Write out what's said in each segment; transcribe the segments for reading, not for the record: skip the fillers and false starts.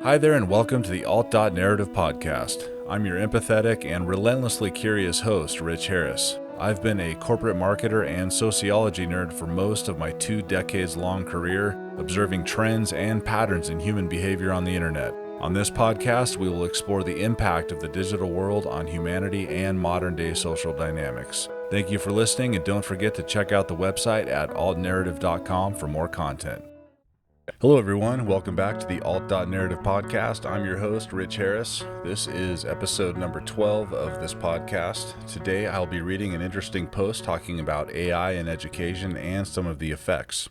Hi there and welcome to the Alt.Narrative Podcast. I'm your empathetic and relentlessly curious host, Rich Harris. I've been a corporate marketer and sociology nerd for most of my 2 decades-long career, observing trends and patterns in human behavior on the internet. On this podcast, we will explore the impact of the digital world on humanity and modern-day social dynamics. Thank you for listening, and don't forget to check out the website at Alt.Narrative.com for more content. Hello everyone, welcome back to the Alt.Narrative Podcast. I'm your host, Rich Harris. This is episode number 12 of this podcast. Today I'll be reading an interesting post talking about AI in education and some of the effects.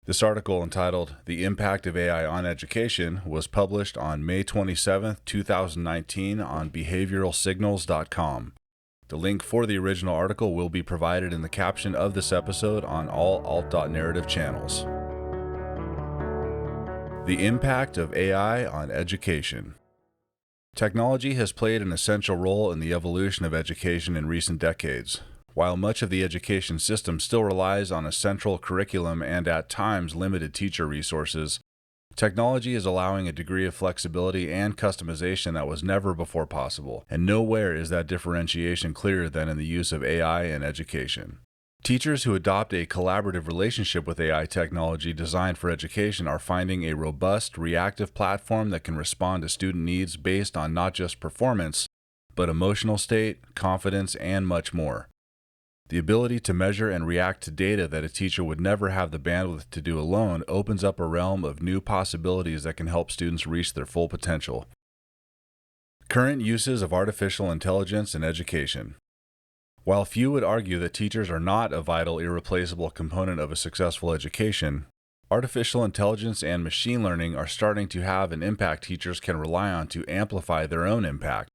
This article, entitled "The Impact of AI on Education," was published on May 27, 2019 on behavioralsignals.com. The link for the original article will be provided in the caption of this episode on all Alt.Narrative channels. The impact of AI on education. Technology has played an essential role in the evolution of education in recent decades. While much of the education system still relies on a central curriculum and at times limited teacher resources, technology is allowing a degree of flexibility and customization that was never before possible, and nowhere is that differentiation clearer than in the use of AI in education. Teachers who adopt a collaborative relationship with AI technology designed for education are finding a robust, reactive platform that can respond to student needs based on not just performance, but emotional state, confidence, and much more. The ability to measure and react to data that a teacher would never have the bandwidth to do alone opens up a realm of new possibilities that can help students reach their full potential. Current uses of artificial intelligence in education. While few would argue that teachers are not a vital, irreplaceable component of a successful education, artificial intelligence and machine learning are starting to have an impact teachers can rely on to amplify their own impact.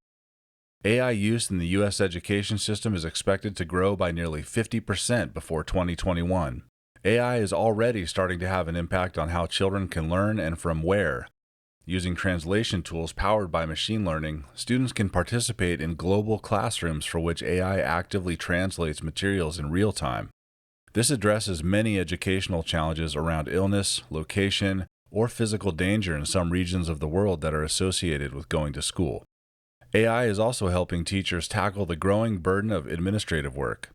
AI use in the U.S. education system is expected to grow by nearly 50% before 2021. AI is already starting to have an impact on how children can learn and from where. Using translation tools powered by machine learning, students can participate in global classrooms for which AI actively translates materials in real time. This addresses many educational challenges around illness, location, or physical danger in some regions of the world that are associated with going to school. AI is also helping teachers tackle the growing burden of administrative work.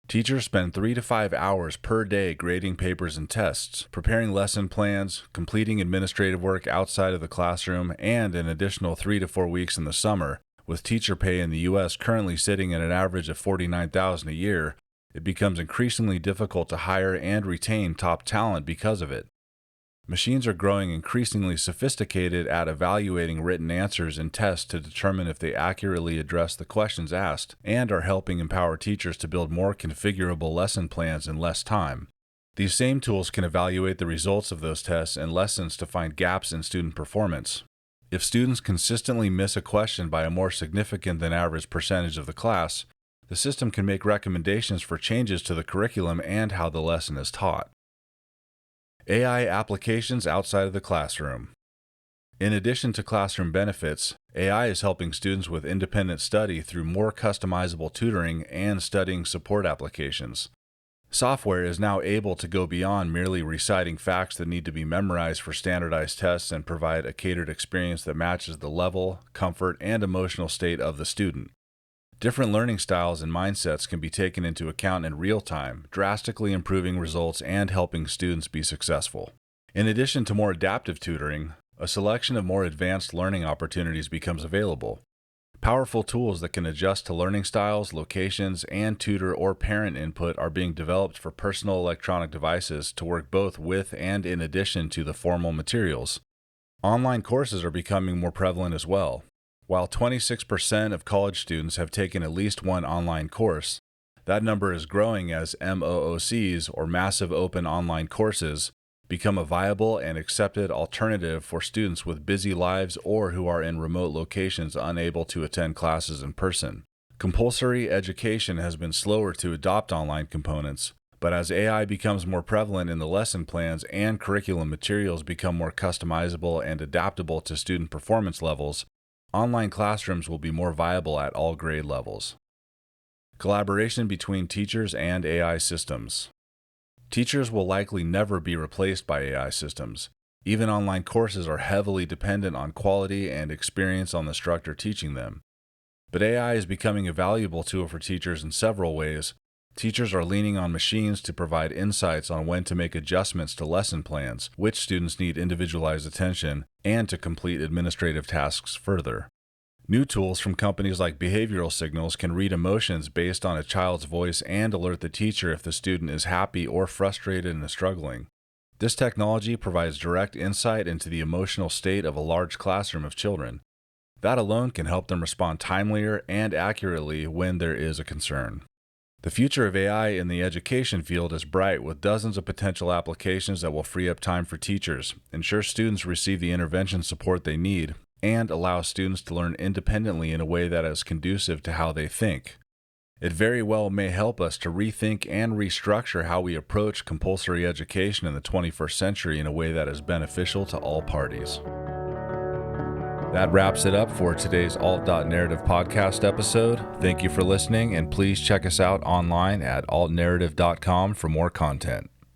Teachers spend 3 to 5 hours per day grading papers and tests, preparing lesson plans, completing administrative work outside of the classroom, and an additional 3 to 4 weeks in the summer. With teacher pay in the U.S. currently sitting at an average of $49,000 a year, it becomes increasingly difficult to hire and retain top talent because of it. Machines are growing increasingly sophisticated at evaluating written answers in tests to determine if they accurately address the questions asked, and are helping empower teachers to build more configurable lesson plans in less time. These same tools can evaluate the results of those tests and lessons to find gaps in student performance. If students consistently miss a question by a more significant than average percentage of the class, the system can make recommendations for changes to the curriculum and how the lesson is taught. AI applications outside of the classroom. In addition to classroom benefits, AI is helping students with independent study through more customizable tutoring and studying support applications. Software is now able to go beyond merely reciting facts that need to be memorized for standardized tests and provide a catered experience that matches the level, comfort, and emotional state of the student. Different learning styles and mindsets can be taken into account in real time, drastically improving results and helping students be successful. In addition to more adaptive tutoring, a selection of more advanced learning opportunities becomes available. Powerful tools that can adjust to learning styles, locations, and tutor or parent input are being developed for personal electronic devices to work both with and in addition to the formal materials. Online courses are becoming more prevalent as well. While 26% of college students have taken at least one online course, that number is growing as MOOCs, or massive open online courses, become a viable and accepted alternative for students with busy lives or who are in remote locations unable to attend classes in person. Compulsory education has been slower to adopt online components, but as AI becomes more prevalent in the lesson plans and curriculum materials become more customizable and adaptable to student performance levels, online classrooms will be more viable at all grade levels. Collaboration between teachers and AI systems. Teachers will likely never be replaced by AI systems. Even online courses are heavily dependent on quality and experience on the instructor teaching them. But AI is becoming a valuable tool for teachers in several ways. Teachers are leaning on machines to provide insights on when to make adjustments to lesson plans, which students need individualized attention, and to complete administrative tasks further. New tools from companies like Behavioral Signals can read emotions based on a child's voice and alert the teacher if the student is happy or frustrated and struggling. This technology provides direct insight into the emotional state of a large classroom of children. That alone can help them respond timelier and accurately when there is a concern. The future of AI in the education field is bright, with dozens of potential applications that will free up time for teachers, ensure students receive the intervention support they need, and allow students to learn independently in a way that is conducive to how they think. It very well may help us to rethink and restructure how we approach compulsory education in the 21st century in a way that is beneficial to all parties. That wraps it up for today's Alt.Narrative Podcast episode. Thank you for listening, and please check us out online at Alt.Narrative.com for more content.